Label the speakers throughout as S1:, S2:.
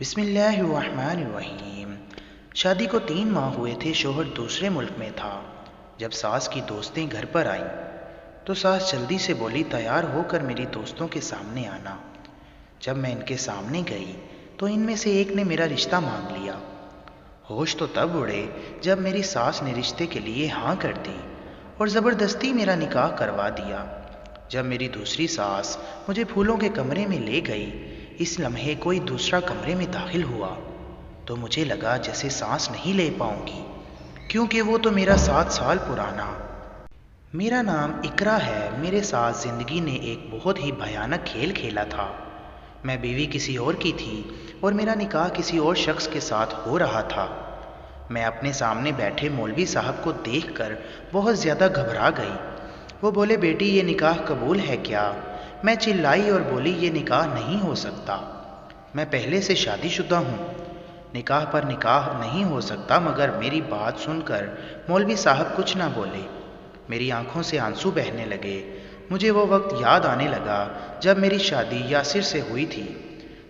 S1: بسم اللہ الرحمن الرحیم۔ شادی کو 3 ماہ ہوئے تھے، شوہر دوسرے ملک میں تھا۔ جب ساس کی دوستیں گھر پر آئیں تو ساس جلدی سے بولی تیار ہو کر میری دوستوں کے سامنے آنا۔ جب میں ان کے سامنے گئی تو ان میں سے ایک نے میرا رشتہ مانگ لیا۔ ہوش تو تب اڑے جب میری ساس نے رشتے کے لیے ہاں کر دی اور زبردستی میرا نکاح کروا دیا۔ جب میری دوسری ساس مجھے پھولوں کے کمرے میں لے گئی، اس لمحے کوئی دوسرا کمرے میں داخل ہوا تو مجھے لگا جیسے سانس نہیں لے پاؤں گی، کیونکہ وہ تو میرا 7 سال پرانا۔ میرا نام اقرا ہے۔ میرے ساتھ زندگی نے ایک بہت ہی بھیانک کھیل کھیلا تھا۔ میں بیوی کسی اور کی تھی اور میرا نکاح کسی اور شخص کے ساتھ ہو رہا تھا۔ میں اپنے سامنے بیٹھے مولوی صاحب کو دیکھ کر بہت زیادہ گھبرا گئی۔ وہ بولے بیٹی یہ نکاح قبول ہے کیا؟ میں چلائی اور بولی یہ نکاح نہیں ہو سکتا، میں پہلے سے شادی شدہ ہوں، نکاح پر نکاح نہیں ہو سکتا۔ مگر میری بات سن کر مولوی صاحب کچھ نہ بولے۔ میری آنکھوں سے آنسو بہنے لگے۔ مجھے وہ وقت یاد آنے لگا جب میری شادی یاسر سے ہوئی تھی۔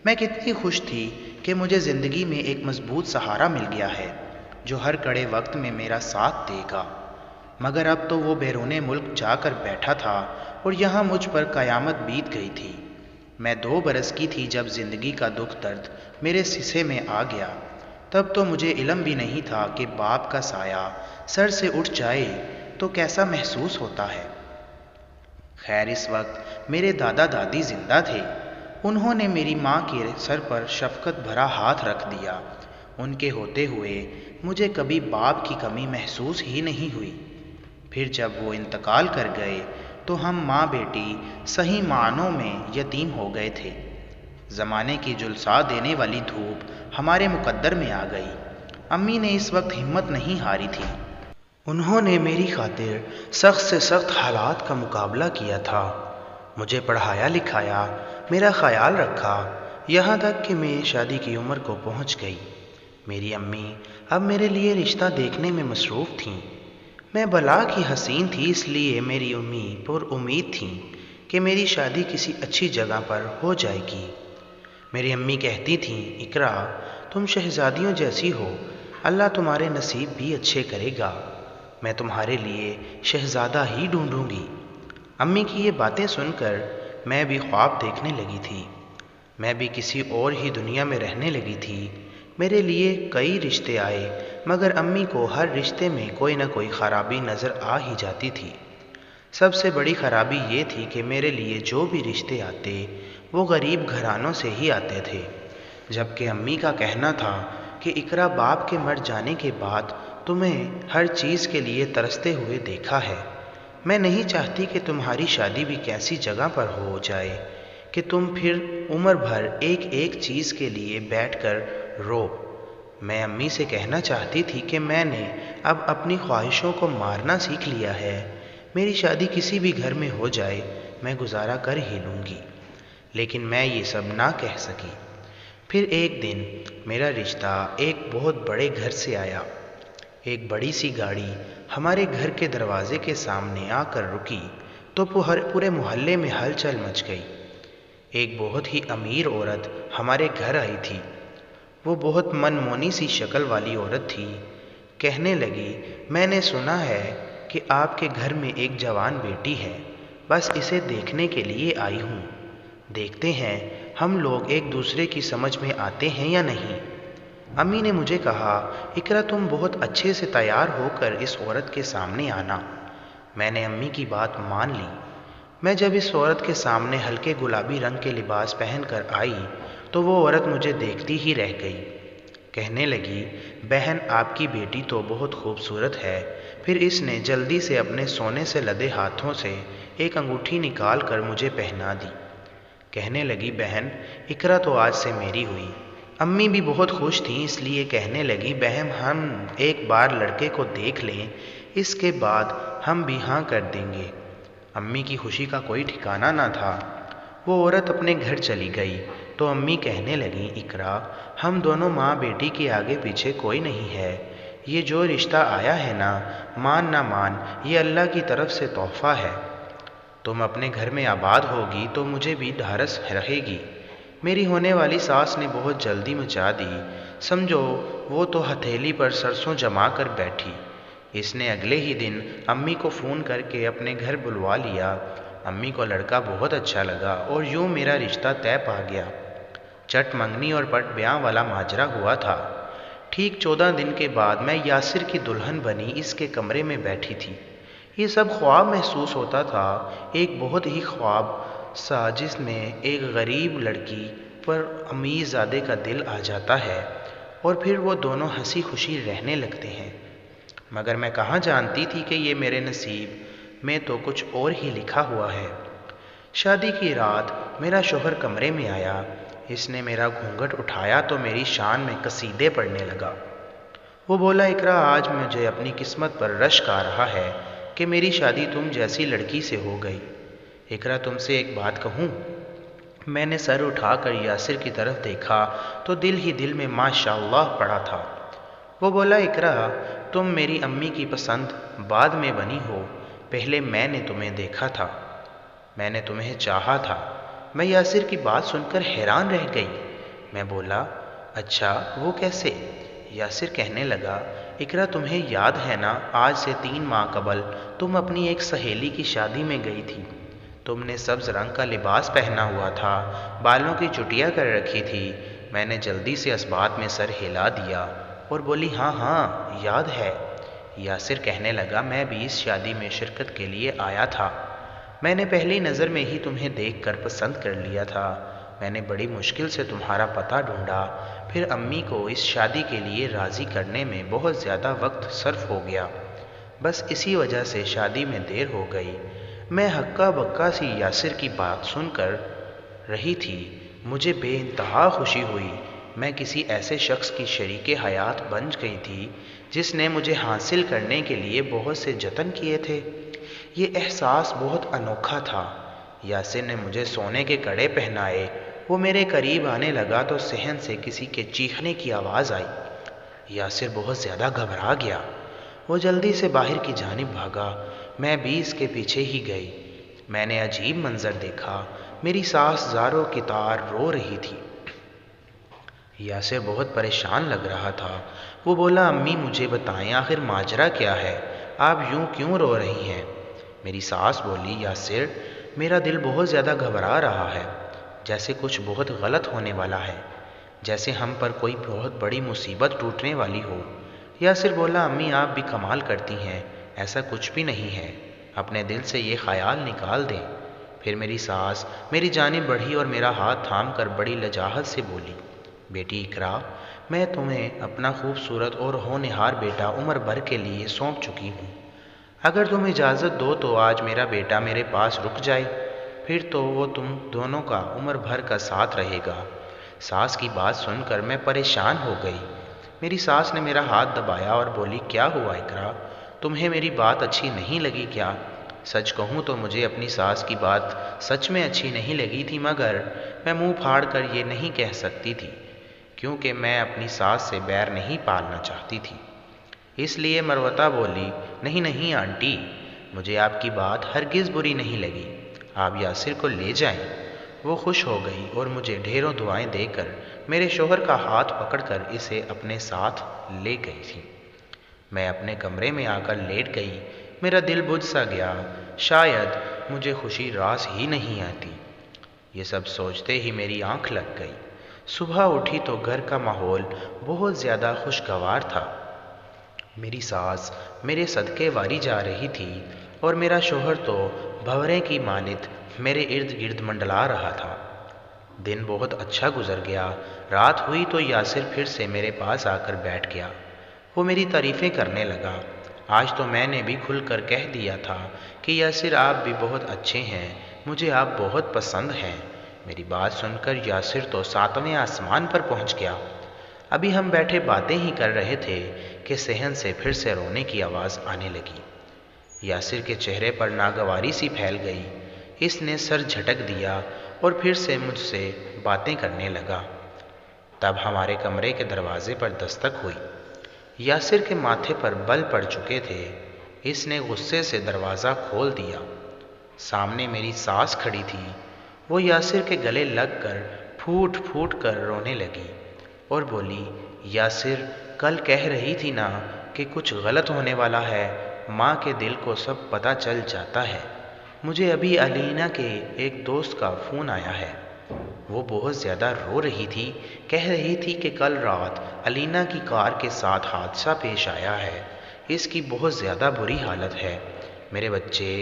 S1: میں کتنی خوش تھی کہ مجھے زندگی میں ایک مضبوط سہارا مل گیا ہے جو ہر کڑے وقت میں میرا ساتھ دے گا۔ مگر اب تو وہ بیرون ملک جا کر بیٹھا تھا اور یہاں مجھ پر قیامت بیت گئی تھی۔ میں 2 برس کی تھی جب زندگی کا دکھ درد میرے سینے میں آ گیا۔ تب تو مجھے علم بھی نہیں تھا کہ باپ کا سایہ سر سے اٹھ جائے تو کیسا محسوس ہوتا ہے۔ خیر اس وقت میرے دادا دادی زندہ تھے۔ انہوں نے میری ماں کے سر پر شفقت بھرا ہاتھ رکھ دیا۔ ان کے ہوتے ہوئے مجھے کبھی باپ کی کمی محسوس ہی نہیں ہوئی۔ پھر جب وہ انتقال کر گئے تو ہم ماں بیٹی صحیح معنوں میں یتیم ہو گئے تھے۔ زمانے کی جلسا دینے والی دھوپ ہمارے مقدر میں آ گئی۔ امی نے اس وقت ہمت نہیں ہاری تھی۔ انہوں نے میری خاطر سخت سے سخت حالات کا مقابلہ کیا تھا، مجھے پڑھایا لکھایا، میرا خیال رکھا، یہاں تک کہ میں شادی کی عمر کو پہنچ گئی۔ میری امی اب میرے لیے رشتہ دیکھنے میں مصروف تھیں۔ میں بلا کی حسین تھی، اس لیے میری امی پر امید تھیں کہ میری شادی کسی اچھی جگہ پر ہو جائے گی۔ میری امی کہتی تھیں اقرا تم شہزادیوں جیسی ہو، اللہ تمہارے نصیب بھی اچھے کرے گا، میں تمہارے لیے شہزادہ ہی ڈھونڈوں گی۔ امی کی یہ باتیں سن کر میں بھی خواب دیکھنے لگی تھی، میں بھی کسی اور ہی دنیا میں رہنے لگی تھی۔ میرے لیے کئی رشتے آئے مگر امی کو ہر رشتے میں کوئی نہ کوئی خرابی نظر آ ہی جاتی تھی۔ سب سے بڑی خرابی یہ تھی کہ میرے لیے جو بھی رشتے آتے وہ غریب گھرانوں سے ہی آتے تھے، جبکہ امی کا کہنا تھا کہ اقرا باپ کے مر جانے کے بعد تمہیں ہر چیز کے لیے ترستے ہوئے دیکھا ہے، میں نہیں چاہتی کہ تمہاری شادی بھی کیسی جگہ پر ہو جائے کہ تم پھر عمر بھر ایک ایک چیز کے لیے بیٹھ کر رو۔ میں امی سے کہنا چاہتی تھی کہ میں نے اب اپنی خواہشوں کو مارنا سیکھ لیا ہے، میری شادی کسی بھی گھر میں ہو جائے میں گزارا کر ہی لوں گی، لیکن میں یہ سب نہ کہہ سکی۔ پھر ایک دن میرا رشتہ ایک بہت بڑے گھر سے آیا۔ ایک بڑی سی گاڑی ہمارے گھر کے دروازے کے سامنے آ کر رکی تو پورے محلے میں ہلچل مچ گئی۔ ایک بہت ہی امیر عورت ہمارے گھر آئی تھی۔ وہ بہت منمونی سی شکل والی عورت تھی۔ کہنے لگی میں نے سنا ہے کہ آپ کے گھر میں ایک جوان بیٹی ہے، بس اسے دیکھنے کے لیے آئی ہوں، دیکھتے ہیں ہم لوگ ایک دوسرے کی سمجھ میں آتے ہیں یا نہیں۔ امی نے مجھے کہا اقرا تم بہت اچھے سے تیار ہو کر اس عورت کے سامنے آنا۔ میں نے امی کی بات مان لی۔ میں جب اس عورت کے سامنے ہلکے گلابی رنگ کے لباس پہن کر آئی تو وہ عورت مجھے دیکھتی ہی رہ گئی۔ کہنے لگی بہن آپ کی بیٹی تو بہت خوبصورت ہے۔ پھر اس نے جلدی سے اپنے سونے سے لدے ہاتھوں سے ایک انگوٹھی نکال کر مجھے پہنا دی۔ کہنے لگی بہن اقرا تو آج سے میری ہوئی۔ امی بھی بہت خوش تھیں، اس لیے کہنے لگی بہن ہم ایک بار لڑکے کو دیکھ لیں، اس کے بعد ہم بھی ہاں کر دیں گے۔ امی کی خوشی کا کوئی ٹھکانہ نہ تھا۔ وہ عورت اپنے گھر چلی گئی تو امی کہنے لگیں اقرا ہم دونوں ماں بیٹی کے آگے پیچھے کوئی نہیں ہے، یہ جو رشتہ آیا ہے نا، مان نہ مان یہ اللہ کی طرف سے تحفہ ہے، تم اپنے گھر میں آباد ہوگی تو مجھے بھی ڈھارس رہے گی۔ میری ہونے والی ساس نے بہت جلدی مچا دی، سمجھو وہ تو ہتھیلی پر سرسوں جما کر بیٹھی۔ اس نے اگلے ہی دن امی کو فون کر کے اپنے گھر بلوا لیا۔ امی کو لڑکا بہت اچھا لگا اور یوں میرا رشتہ طے پا گیا۔ چٹ منگنی اور پٹ بیاہ والا ماجرا ہوا تھا۔ ٹھیک 14 دن کے بعد میں یاسر کی دلہن بنی اس کے کمرے میں بیٹھی تھی۔ یہ سب خواب محسوس ہوتا تھا، ایک بہت ہی خواب سا جس میں ایک غریب لڑکی پر امیر زادے کا دل آ جاتا ہے اور پھر وہ دونوں ہنسی خوشی رہنے لگتے ہیں۔ مگر میں کہاں جانتی تھی کہ یہ میرے نصیب میں تو کچھ اور ہی لکھا ہوا ہے۔ شادی کی رات میرا شوہر کمرے میں آیا۔ اس نے میرا گھونگھٹ اٹھایا تو میری شان میں قصیدے پڑھنے لگا۔ وہ بولا، اقرا، آج مجھے اپنی قسمت پر رشک آ رہا ہے کہ میری شادی تم جیسی لڑکی سے ہو گئی۔ اقرا، تم سے ایک بات کہوں؟ میں نے سر اٹھا کر یاسر کی طرف دیکھا تو دل ہی دل میں ماشاءاللہ پڑا تھا۔ وہ بولا، اقرا، تم میری امی کی پسند بعد میں بنی ہو، پہلے میں نے تمہیں دیکھا تھا، میں نے تمہیں چاہا تھا۔ میں یاسر کی بات سن کر حیران رہ گئی۔ میں بولا، اچھا، وہ کیسے؟ یاسر کہنے لگا، اقرا، تمہیں یاد ہے نا، آج سے 3 ماہ قبل تم اپنی ایک سہیلی کی شادی میں گئی تھی۔ تم نے سبز رنگ کا لباس پہنا ہوا تھا، بالوں کی چٹیاں کر رکھی تھی۔ میں نے جلدی سے اسبات میں سر ہلا دیا اور بولی، ہاں ہاں یاد ہے۔ یاسر کہنے لگا، میں بھی اس شادی میں شرکت کے لیے آیا تھا۔ میں نے پہلی نظر میں ہی تمہیں دیکھ کر پسند کر لیا تھا۔ میں نے بڑی مشکل سے تمہارا پتہ ڈھونڈا، پھر امی کو اس شادی کے لیے راضی کرنے میں بہت زیادہ وقت صرف ہو گیا، بس اسی وجہ سے شادی میں دیر ہو گئی۔ میں ہکا بکا سی یاسر کی بات سن کر رہی تھی۔ مجھے بے انتہا خوشی ہوئی۔ میں کسی ایسے شخص کی شریک حیات بن گئی تھی جس نے مجھے حاصل کرنے کے لیے بہت سے جتن کیے تھے۔ یہ احساس بہت انوکھا تھا۔ یاسر نے مجھے سونے کے کڑے پہنائے۔ وہ میرے قریب آنے لگا تو صحن سے کسی کے چیخنے کی آواز آئی۔ یاسر بہت زیادہ گھبرا گیا۔ وہ جلدی سے باہر کی جانب بھاگا۔ میں بھی اس کے پیچھے ہی گئی۔ میں نے عجیب منظر دیکھا۔ میری ساس زاروں کی طار رو رہی تھی۔ یاسر بہت پریشان لگ رہا تھا۔ وہ بولا، امی مجھے بتائیں، آخر ماجرا کیا ہے؟ آپ یوں کیوں رو رہی ہیں؟ میری ساس بولی، یاسر، میرا دل بہت زیادہ گھبرا رہا ہے، جیسے کچھ بہت غلط ہونے والا ہے، جیسے ہم پر کوئی بہت بڑی مصیبت ٹوٹنے والی ہو۔ یاسر بولا، امی آپ بھی کمال کرتی ہیں، ایسا کچھ بھی نہیں ہے، اپنے دل سے یہ خیال نکال دیں۔ پھر میری ساس میری جانب بڑھی اور میرا ہاتھ تھام کر بڑی لجاجت سے بولی، بیٹی اقرا، میں تمہیں اپنا خوبصورت اور ہونہار بیٹا عمر بھر کے لیے سونپ چکی ہوں۔ اگر تم اجازت دو تو آج میرا بیٹا میرے پاس رک جائے، پھر تو وہ تم دونوں کا عمر بھر کا ساتھ رہے گا۔ ساس کی بات سن کر میں پریشان ہو گئی۔ میری ساس نے میرا ہاتھ دبایا اور بولی، کیا ہوا اقرا؟ تمہیں میری بات اچھی نہیں لگی کیا؟ سچ کہوں تو مجھے اپنی ساس کی بات سچ میں اچھی نہیں لگی تھی، مگر میں منہ پھاڑ کر یہ نہیں کہہ سکتی تھی، کیونکہ میں اپنی ساس سے بیر نہیں پالنا چاہتی تھی۔ اس لیے مروتہ بولی، نہیں نہیں آنٹی، مجھے آپ کی بات ہرگز بری نہیں لگی، آپ یاسر کو لے جائیں۔ وہ خوش ہو گئی اور مجھے ڈھیروں دعائیں دے کر میرے شوہر کا ہاتھ پکڑ کر اسے اپنے ساتھ لے گئی تھی۔ میں اپنے کمرے میں آ کر لیٹ گئی۔ میرا دل بجھ سا گیا، شاید مجھے خوشی راس ہی نہیں آتی۔ یہ سب سوچتے ہی میری آنکھ لگ گئی۔ صبح اٹھی تو گھر کا ماحول بہت زیادہ خوشگوار تھا۔ میری ساس میرے صدقے واری جا رہی تھی اور میرا شوہر تو بھنورے کی مانند میرے ارد گرد منڈلا رہا تھا۔ دن بہت اچھا گزر گیا۔ رات ہوئی تو یاسر پھر سے میرے پاس آ کر بیٹھ گیا۔ وہ میری تعریفیں کرنے لگا۔ آج تو میں نے بھی کھل کر کہہ دیا تھا کہ یاسر آپ بھی بہت اچھے ہیں، مجھے آپ بہت پسند ہیں۔ میری بات سن کر یاسر تو 7ویں آسمان پر پہنچ گیا۔ ابھی ہم بیٹھے باتیں ہی کر رہے تھے کہ صحن سے پھر سے رونے کی آواز آنے لگی۔ یاسر کے چہرے پر ناگواری سی پھیل گئی۔ اس نے سر جھٹک دیا اور پھر سے مجھ سے باتیں کرنے لگا۔ تب ہمارے کمرے کے دروازے پر دستک ہوئی۔ یاسر کے ماتھے پر بل پڑ چکے تھے۔ اس نے غصے سے دروازہ کھول دیا۔ سامنے میری ساس کھڑی تھی۔ وہ یاسر کے گلے لگ کر پھوٹ پھوٹ کر رونے لگی اور بولی، یاسر کل کہہ رہی تھی نا کہ کچھ غلط ہونے والا ہے، ماں کے دل کو سب پتہ چل جاتا ہے۔ مجھے ابھی علینا کے ایک دوست کا فون آیا ہے، وہ بہت زیادہ رو رہی تھی، کہہ رہی تھی کہ کل رات علینا کی کار کے ساتھ حادثہ پیش آیا ہے، اس کی بہت زیادہ بری حالت ہے۔ میرے بچے،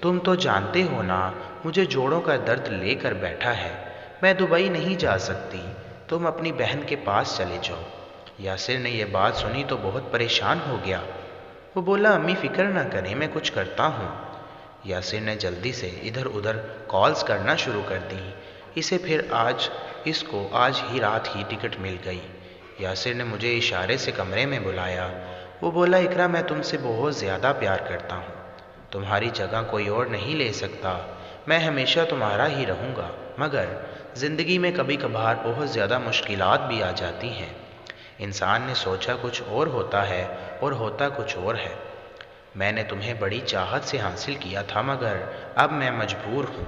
S1: تم تو جانتے ہو نا مجھے جوڑوں کا درد لے کر بیٹھا ہے، میں دبئی نہیں جا سکتی، تم اپنی بہن کے پاس چلے جاؤ۔ یاسر نے یہ بات سنی تو بہت پریشان ہو گیا، وہ بولا، امی فکر نہ کریں، میں کچھ کرتا ہوں۔ یاسر نے جلدی سے ادھر ادھر کالز کرنا شروع کر دی، اس کو آج ہی رات ہی ٹکٹ مل گئی۔ یاسر نے مجھے اشارے سے کمرے میں بلایا، وہ بولا، اقرا میں تم سے بہت زیادہ پیار کرتا ہوں، تمہاری جگہ کوئی اور نہیں لے سکتا، میں ہمیشہ تمہارا ہی رہوں گا، مگر زندگی میں کبھی کبھار بہت زیادہ مشکلات بھی آ جاتی ہیں، انسان نے سوچا کچھ اور ہوتا ہے اور ہوتا کچھ اور ہے۔ میں نے تمہیں بڑی چاہت سے حاصل کیا تھا، مگر اب میں مجبور ہوں،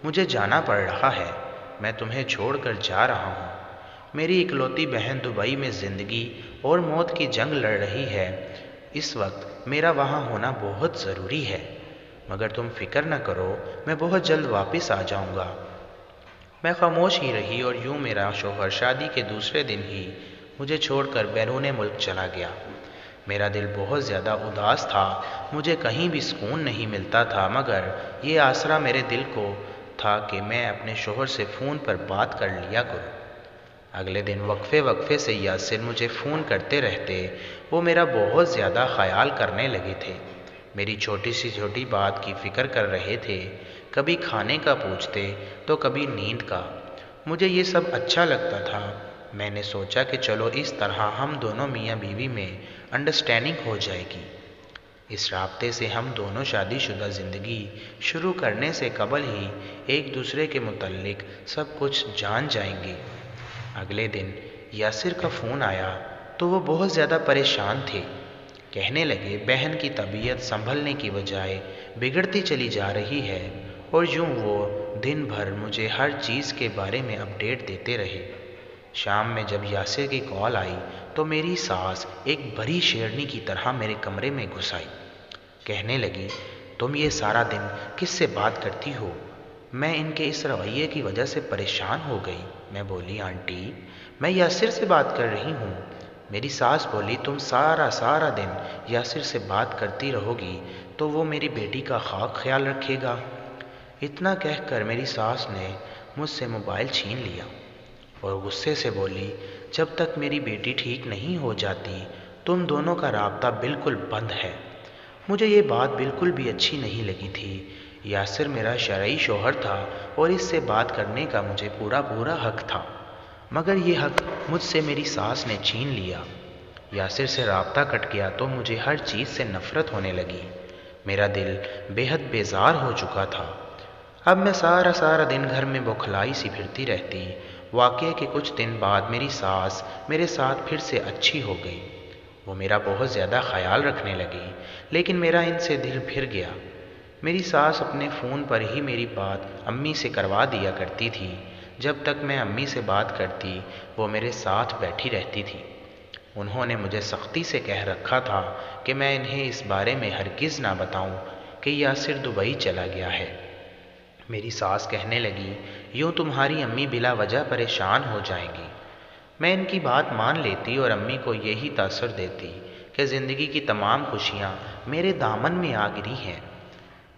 S1: مجھے جانا پڑ رہا ہے، میں تمہیں چھوڑ کر جا رہا ہوں۔ میری اکلوتی بہن دبئی میں زندگی اور موت کی جنگ لڑ رہی ہے، اس وقت میرا وہاں ہونا بہت ضروری ہے، مگر تم فکر نہ کرو، میں بہت جلد واپس آ جاؤں گا۔ میں خاموش ہی رہی اور یوں میرا شوہر شادی کے دوسرے دن ہی مجھے چھوڑ کر بیرون ملک چلا گیا۔ میرا دل بہت زیادہ اداس تھا، مجھے کہیں بھی سکون نہیں ملتا تھا، مگر یہ آسرا میرے دل کو تھا کہ میں اپنے شوہر سے فون پر بات کر لیا کروں۔ اگلے دن وقفے وقفے سے یاسر مجھے فون کرتے رہتے، وہ میرا بہت زیادہ خیال کرنے لگے تھے، میری چھوٹی سی چھوٹی بات کی فکر کر رہے تھے، کبھی کھانے کا پوچھتے تو کبھی نیند کا۔ مجھے یہ سب اچھا لگتا تھا، میں نے سوچا کہ چلو اس طرح ہم دونوں میاں بیوی میں انڈرسٹینڈنگ ہو جائے گی، اس رابطے سے ہم دونوں شادی شدہ زندگی شروع کرنے سے قبل ہی ایک دوسرے کے متعلق سب کچھ جان جائیں گے۔ اگلے دن یاسر کا فون آیا تو وہ بہت زیادہ پریشان تھے، کہنے لگے بہن کی طبیعت سنبھلنے کی بجائے بگڑتی چلی جا رہی ہے، اور یوں وہ دن بھر مجھے ہر چیز کے بارے میں اپڈیٹ دیتے رہے۔ شام میں جب یاسر کی کال آئی تو میری ساس ایک بڑی شیرنی کی طرح میرے کمرے میں گھس آئی، کہنے لگی، تم یہ سارا دن کس سے بات کرتی ہو؟ میں ان کے اس رویے کی وجہ سے پریشان ہو گئی۔ میں بولی، آنٹی میں یاسر سے بات کر رہی ہوں۔ میری ساس بولی، تم سارا دن یاسر سے بات کرتی رہو گی تو وہ میری بیٹی کا خیال رکھے گا؟ اتنا کہہ کر میری ساس نے مجھ سے موبائل چھین لیا اور غصے سے بولی، جب تک میری بیٹی ٹھیک نہیں ہو جاتی تم دونوں کا رابطہ بالکل بند ہے۔ مجھے یہ بات بالکل بھی اچھی نہیں لگی تھی، یاسر میرا شرعی شوہر تھا اور اس سے بات کرنے کا مجھے پورا حق تھا، مگر یہ حق مجھ سے میری ساس نے چھین لیا۔ یاسر سے رابطہ کٹ گیا تو مجھے ہر چیز سے نفرت ہونے لگی، میرا دل بے حد بیزار ہو چکا تھا۔ اب میں سارا دن گھر میں بوکھلائی سی پھرتی رہتی۔ واقعے کے کچھ دن بعد میری ساس میرے ساتھ پھر سے اچھی ہو گئی، وہ میرا بہت زیادہ خیال رکھنے لگی، لیکن میرا ان سے دل پھر گیا۔ میری ساس اپنے فون پر ہی میری بات امی سے کروا دیا کرتی تھی، جب تک میں امی سے بات کرتی وہ میرے ساتھ بیٹھی رہتی تھی۔ انہوں نے مجھے سختی سے کہہ رکھا تھا کہ میں انہیں اس بارے میں ہرگز نہ بتاؤں کہ یاسر دبئی چلا گیا ہے۔ میری ساس کہنے لگی، یوں تمہاری امی بلا وجہ پریشان ہو جائیں گی۔ میں ان کی بات مان لیتی اور امی کو یہی تاثر دیتی کہ زندگی کی تمام خوشیاں میرے دامن میں آ گری ہیں،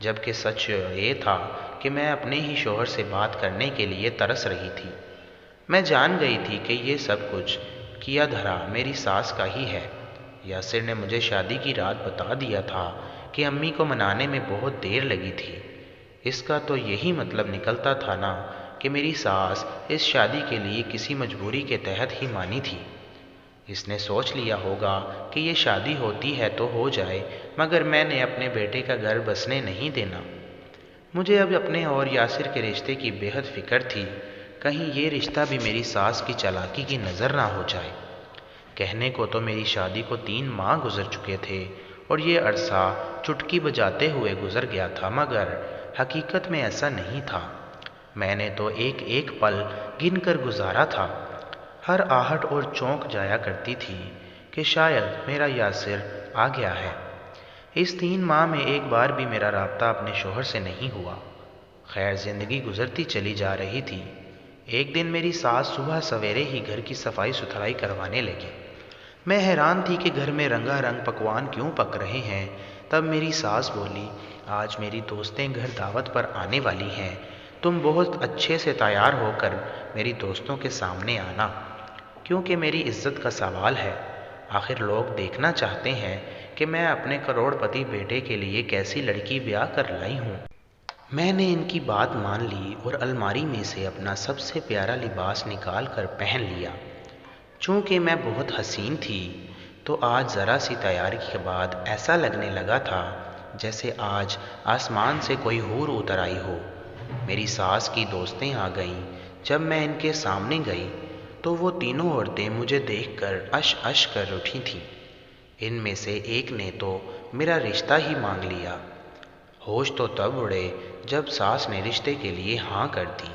S1: جبکہ سچ یہ تھا کہ میں اپنے ہی شوہر سے بات کرنے کے لیے ترس رہی تھی۔ میں جان گئی تھی کہ یہ سب کچھ کیا دھرا میری ساس کا ہی ہے۔ یاسر نے مجھے شادی کی رات بتا دیا تھا کہ امی کو منانے میں بہت دیر لگی تھی، اس کا تو یہی مطلب نکلتا تھا نا کہ میری ساس اس شادی کے لیے کسی مجبوری کے تحت ہی مانی تھی۔ اس نے سوچ لیا ہوگا کہ یہ شادی ہوتی ہے تو ہو جائے، مگر میں نے اپنے بیٹے کا گھر بسنے نہیں دینا۔ مجھے اب اپنے اور یاسر کے رشتے کی بے حد فکر تھی، کہیں یہ رشتہ بھی میری ساس کی چالاکی کی نظر نہ ہو جائے۔ کہنے کو تو میری شادی کو 3 ماہ گزر چکے تھے اور یہ عرصہ چٹکی بجاتے ہوئے گزر گیا تھا، مگر حقیقت میں ایسا نہیں تھا۔ میں نے تو ایک ایک پل گن کر گزارا تھا۔ ہر آہٹ اور چونک جایا کرتی تھی کہ شاید میرا یاسر آ گیا ہے۔ اس 3 ماہ میں ایک بار بھی میرا رابطہ اپنے شوہر سے نہیں ہوا۔ خیر زندگی گزرتی چلی جا رہی تھی۔ ایک دن میری ساس صبح سویرے ہی گھر کی صفائی ستھرائی کروانے لگی۔ میں حیران تھی کہ گھر میں رنگا رنگ پکوان کیوں پک رہے ہیں۔ تب میری ساس بولی، آج میری دوستیں گھر دعوت پر آنے والی ہیں، تم بہت اچھے سے تیار ہو کر میری دوستوں کے سامنے آنا، کیونکہ میری عزت کا سوال ہے۔ آخر لوگ دیکھنا چاہتے ہیں کہ میں اپنے کروڑ پتی بیٹے کے لیے کیسی لڑکی بیاہ کر لائی ہوں۔ میں نے ان کی بات مان لی اور الماری میں سے اپنا سب سے پیارا لباس نکال کر پہن لیا۔ چونکہ میں بہت حسین تھی تو آج ذرا سی تیاری کے بعد ایسا لگنے لگا تھا جیسے آج آسمان سے کوئی حور اتر آئی ہو۔ میری ساس کی دوستیں آ گئیں۔ جب میں ان کے سامنے گئی تو وہ تینوں عورتیں مجھے دیکھ کر اش اش کر اٹھی تھیں۔ ان میں سے ایک نے تو میرا رشتہ ہی مانگ لیا۔ ہوش تو تب اڑے جب ساس نے رشتے کے لیے ہاں کر دی۔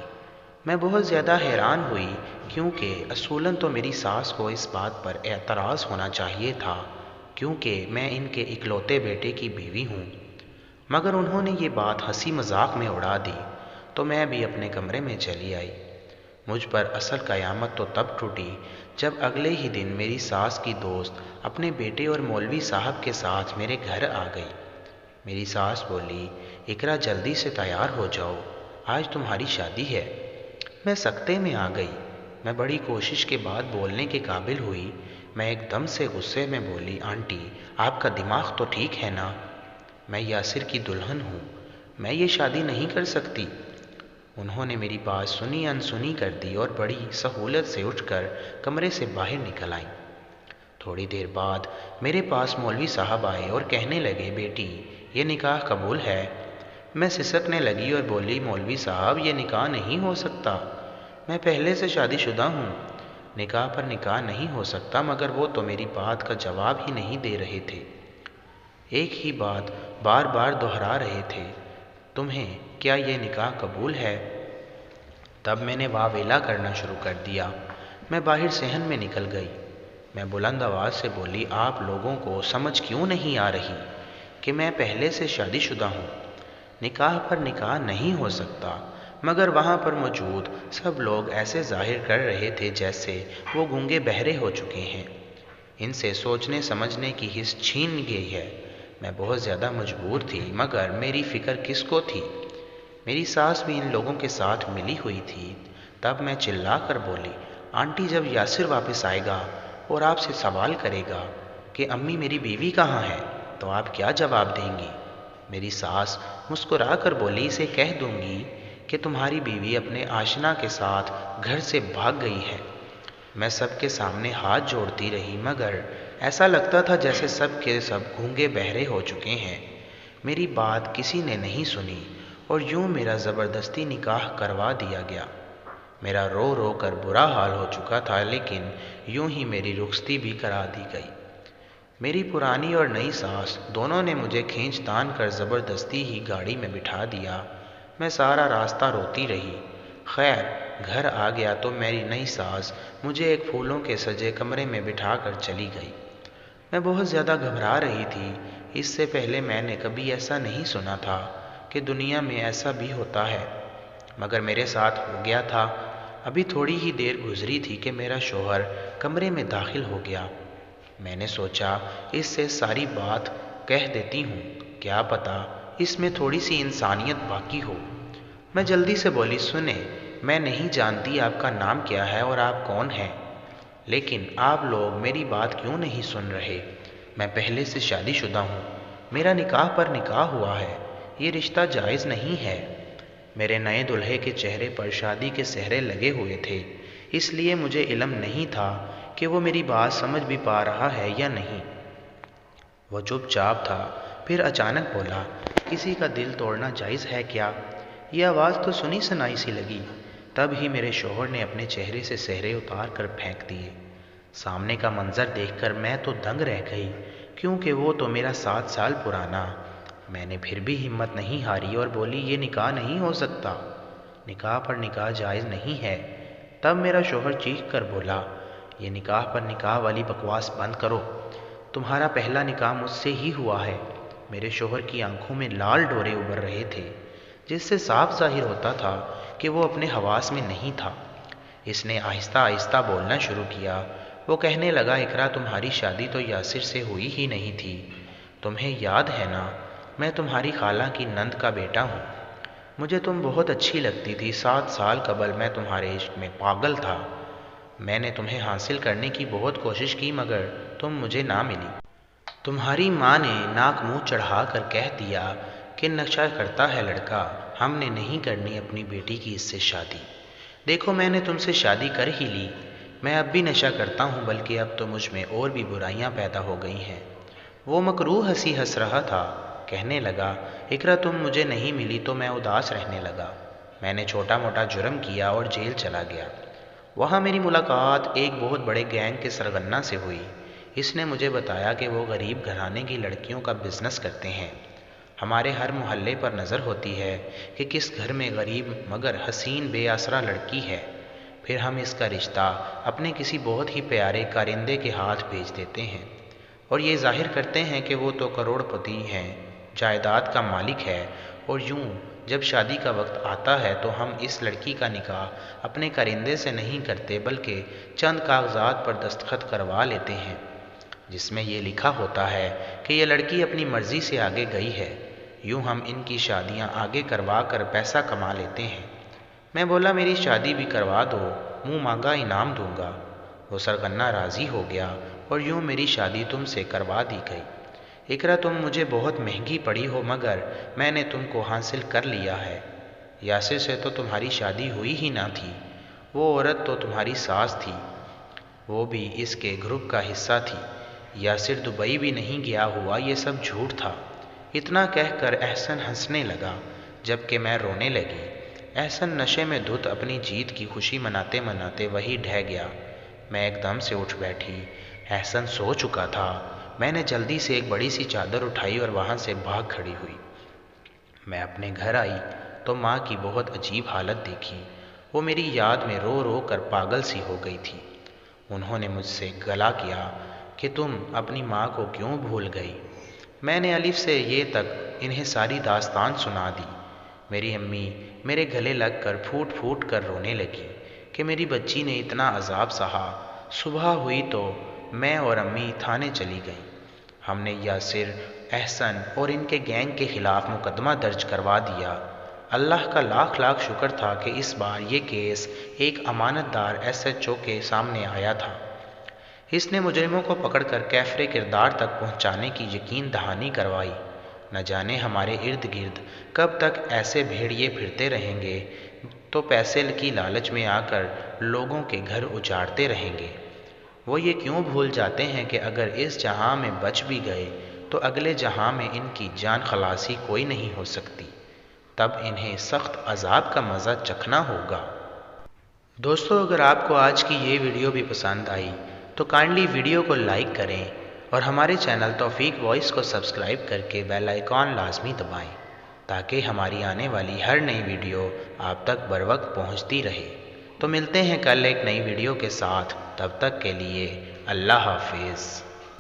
S1: میں بہت زیادہ حیران ہوئی کیونکہ اصولاً تو میری ساس کو اس بات پر اعتراض ہونا چاہیے تھا کیونکہ میں ان کے اکلوتے بیٹے کی بیوی ہوں، مگر انہوں نے یہ بات ہنسی مذاق میں اڑا دی تو میں بھی اپنے کمرے میں چلی آئی۔ مجھ پر اصل قیامت تو تب ٹوٹی جب اگلے ہی دن میری ساس کی دوست اپنے بیٹے اور مولوی صاحب کے ساتھ میرے گھر آ گئی۔ میری ساس بولی، اقرا جلدی سے تیار ہو جاؤ، آج تمہاری شادی ہے۔ میں سکتے میں آ گئی۔ میں بڑی کوشش کے بعد بولنے کے قابل ہوئی۔ میں ایک دم سے غصے میں بولی، آنٹی آپ کا دماغ تو ٹھیک ہے نا؟ میں یاسر کی دلہن ہوں، میں یہ شادی نہیں کر سکتی۔ انہوں نے میری بات سنی انسنی کر دی اور بڑی سہولت سے اٹھ کر کمرے سے باہر نکل آئیں۔ تھوڑی دیر بعد میرے پاس مولوی صاحب آئے اور کہنے لگے، بیٹی یہ نکاح قبول ہے؟ میں سسکنے لگی اور بولی، مولوی صاحب یہ نکاح نہیں ہو سکتا، میں پہلے سے شادی شدہ ہوں، نکاح پر نکاح نہیں ہو سکتا۔ مگر وہ تو میری بات کا جواب ہی نہیں دے رہے تھے، ایک ہی بات بار بار دہرا رہے تھے، تمہیں کیا یہ نکاح قبول ہے؟ تب میں نے واویلا کرنا شروع کر دیا۔ میں باہر صحن میں نکل گئی۔ میں بلند آواز سے بولی، آپ لوگوں کو سمجھ کیوں نہیں آ رہی کہ میں پہلے سے شادی شدہ ہوں، نکاح پر نکاح نہیں ہو سکتا۔ مگر وہاں پر موجود سب لوگ ایسے ظاہر کر رہے تھے جیسے وہ گونگے بہرے ہو چکے ہیں، ان سے سوچنے سمجھنے کی حس چھین گئی ہے۔ میں بہت زیادہ مجبور تھی، مگر میری فکر کس کو تھی؟ میری ساس بھی ان لوگوں کے ساتھ ملی ہوئی تھی۔ تب میں چلا کر بولی، آنٹی جب یاسر واپس آئے گا اور آپ سے سوال کرے گا کہ امی میری بیوی کہاں ہے تو آپ کیا جواب دیں گی؟ میری ساس مسکرا کر بولی، اسے کہہ دوں گی کہ تمہاری بیوی اپنے آشنا کے ساتھ گھر سے بھاگ گئی ہے۔ میں سب کے سامنے ہاتھ جوڑتی رہی، مگر ایسا لگتا تھا جیسے سب کے سب گونگے بہرے ہو چکے ہیں۔ میری بات کسی نے نہیں سنی اور یوں میرا زبردستی نکاح کروا دیا گیا۔ میرا رو رو کر برا حال ہو چکا تھا، لیکن یوں ہی میری رخصتی بھی کرا دی گئی۔ میری پرانی اور نئی ساس دونوں نے مجھے کھینچ تان کر زبردستی ہی گاڑی میں بٹھا دیا۔ میں سارا راستہ روتی رہی۔ خیر گھر آ گیا تو میری نئی ساس مجھے ایک پھولوں کے سجے کمرے میں بٹھا کر چلی گئی۔ میں بہت زیادہ گھبرا رہی تھی، اس سے پہلے میں نے کبھی ایسا نہیں سنا تھا کہ دنیا میں ایسا بھی ہوتا ہے، مگر میرے ساتھ ہو گیا تھا۔ ابھی تھوڑی ہی دیر گزری تھی کہ میرا شوہر کمرے میں داخل ہو گیا۔ میں نے سوچا اس سے ساری بات کہہ دیتی ہوں، کیا پتہ اس میں تھوڑی سی انسانیت باقی ہو۔ میں جلدی سے بولی، سنیں میں نہیں جانتی آپ کا نام کیا ہے اور آپ کون ہیں، لیکن آپ لوگ میری بات کیوں نہیں سن رہے؟ میں پہلے سے شادی شدہ ہوں، میرا نکاح پر نکاح ہوا ہے، یہ رشتہ جائز نہیں ہے۔ میرے نئے دلہے کے چہرے پر شادی کے سہرے لگے ہوئے تھے، اس لیے مجھے علم نہیں تھا کہ وہ میری بات سمجھ بھی پا رہا ہے یا نہیں۔ وہ چپ چاپ تھا، پھر اچانک بولا، کسی کا دل توڑنا جائز ہے کیا؟ یہ آواز تو سنی سنائی سی لگی۔ تب ہی میرے شوہر نے اپنے چہرے سے سہرے اتار کر پھینک دیے۔ سامنے کا منظر دیکھ کر میں تو دنگ رہ گئی، کیونکہ وہ تو میرا 7 سال پرانا۔ میں نے پھر بھی ہمت نہیں ہاری اور بولی، یہ نکاح نہیں ہو سکتا۔ نکاح پر نکاح جائز نہیں ہے۔ تب میرا شوہر چیخ کر بولا، یہ نکاح پر نکاح والی بکواس بند کرو، تمہارا پہلا نکاح مجھ سے ہی ہوا ہے۔ میرے شوہر کی آنکھوں میں لال ڈورے ابھر رہے تھے، جس سے صاف ظاہر ہوتا تھا کہ وہ اپنے حواس میں نہیں تھا۔ اس نے آہستہ آہستہ بولنا شروع کیا۔ وہ کہنے لگا، اقرا تمہاری شادی تو یاسر سے ہوئی ہی نہیں تھی، تمہیں یاد ہے نا، میں تمہاری خالہ کی نند کا بیٹا ہوں۔ مجھے تم بہت اچھی لگتی تھی، 7 سال قبل میں تمہارے عشق میں پاگل تھا۔ میں نے تمہیں حاصل کرنے کی بہت کوشش کی مگر تم مجھے نہ ملی۔ تمہاری ماں نے ناک منہ چڑھا کر کہہ دیا کہ نشہ کرتا ہے لڑکا، ہم نے نہیں کرنی اپنی بیٹی کی اس سے شادی۔ دیکھو میں نے تم سے شادی کر ہی لی، میں اب بھی نشہ کرتا ہوں، بلکہ اب تو مجھ میں اور بھی برائیاں پیدا ہو گئی ہیں۔ وہ مکروہ ہنسی ہنس رہا تھا، کہنے لگا، اقرا تم مجھے نہیں ملی تو میں اداس رہنے لگا۔ میں نے چھوٹا موٹا جرم کیا اور جیل چلا گیا۔ وہاں میری ملاقات ایک بہت بڑے گینگ کے سرغنہ سے ہوئی۔ اس نے مجھے بتایا کہ وہ غریب گھرانے کی لڑکیوں کا بزنس کرتے ہیں۔ ہمارے ہر محلے پر نظر ہوتی ہے کہ کس گھر میں غریب مگر حسین بے آسرا لڑکی ہے، پھر ہم اس کا رشتہ اپنے کسی بہت ہی پیارے کارندے کے ہاتھ بھیج دیتے ہیں اور یہ ظاہر کرتے ہیں کہ وہ تو کروڑ پتی ہیں، جائیداد کا مالک ہے، اور یوں جب شادی کا وقت آتا ہے تو ہم اس لڑکی کا نکاح اپنے کارندے سے نہیں کرتے بلکہ چند کاغذات پر دستخط کروا لیتے ہیں جس میں یہ لکھا ہوتا ہے کہ یہ لڑکی اپنی مرضی سے آگے گئی ہے۔ یوں ہم ان کی شادیاں آگے کروا کر پیسہ کما لیتے ہیں۔ میں بولا، میری شادی بھی کروا دو، منہ مانگا انعام دوں گا۔ وہ سرغنہ راضی ہو گیا اور یوں میری شادی تم سے کروا دی گئی۔ اقرا تم مجھے بہت مہنگی پڑی ہو مگر میں نے تم کو حاصل کر لیا ہے۔ یاسر سے تو تمہاری شادی ہوئی ہی نہ تھی، وہ عورت تو تمہاری ساس تھی، وہ بھی اس کے گروپ کا حصہ تھی۔ یاسر دبئی بھی نہیں گیا ہوا، یہ سب جھوٹ تھا۔ اتنا کہہ کر احسن ہنسنے لگا جبکہ میں رونے لگی۔ احسن نشے میں دھت اپنی جیت کی خوشی مناتے مناتے وہی ڈھہ گیا۔ میں ایک دم سے اٹھ بیٹھی۔ احسن سو چکا تھا۔ میں نے جلدی سے ایک بڑی سی چادر اٹھائی اور وہاں سے بھاگ کھڑی ہوئی۔ میں اپنے گھر آئی تو ماں کی بہت عجیب حالت دیکھی۔ وہ میری یاد میں رو رو کر پاگل سی ہو گئی تھی۔ انہوں نے مجھ سے گلا کیا کہ تم اپنی ماں کو کیوں بھول گئی؟ میں نے الف سے یہ تک انہیں ساری داستان سنا دی۔ میری امی میرے گلے لگ کر پھوٹ پھوٹ کر رونے لگی کہ میری بچی نے اتنا عذاب سہا۔ صبح ہوئی تو میں اور امی تھانے چلی گئیں۔ ہم نے یاسر، احسن اور ان کے گینگ کے خلاف مقدمہ درج کروا دیا۔ اللہ کا لاکھ لاکھ شکر تھا کہ اس بار یہ کیس ایک امانت دار SHO کے سامنے آیا تھا۔ اس نے مجرموں کو پکڑ کر کیفر کردار تک پہنچانے کی یقین دہانی کروائی۔ نہ جانے ہمارے ارد گرد کب تک ایسے بھیڑیے پھرتے رہیں گے تو پیسے کی لالچ میں آ کر لوگوں کے گھر اجاڑتے رہیں گے۔ وہ یہ کیوں بھول جاتے ہیں کہ اگر اس جہاں میں بچ بھی گئے تو اگلے جہاں میں ان کی جان خلاصی کوئی نہیں ہو سکتی، تب انہیں سخت عذاب کا مزہ چکھنا ہوگا۔ دوستو، اگر آپ کو آج کی یہ ویڈیو بھی پسند آئی تو کائنڈلی ویڈیو کو لائک کریں اور ہمارے چینل توفیق وائس کو سبسکرائب کر کے بیل آئیکن لازمی دبائیں تاکہ ہماری آنے والی ہر نئی ویڈیو آپ تک بر وقت پہنچتی رہے۔ تو ملتے ہیں کل ایک نئی ویڈیو کے ساتھ، تب تک کے لیے اللہ حافظ۔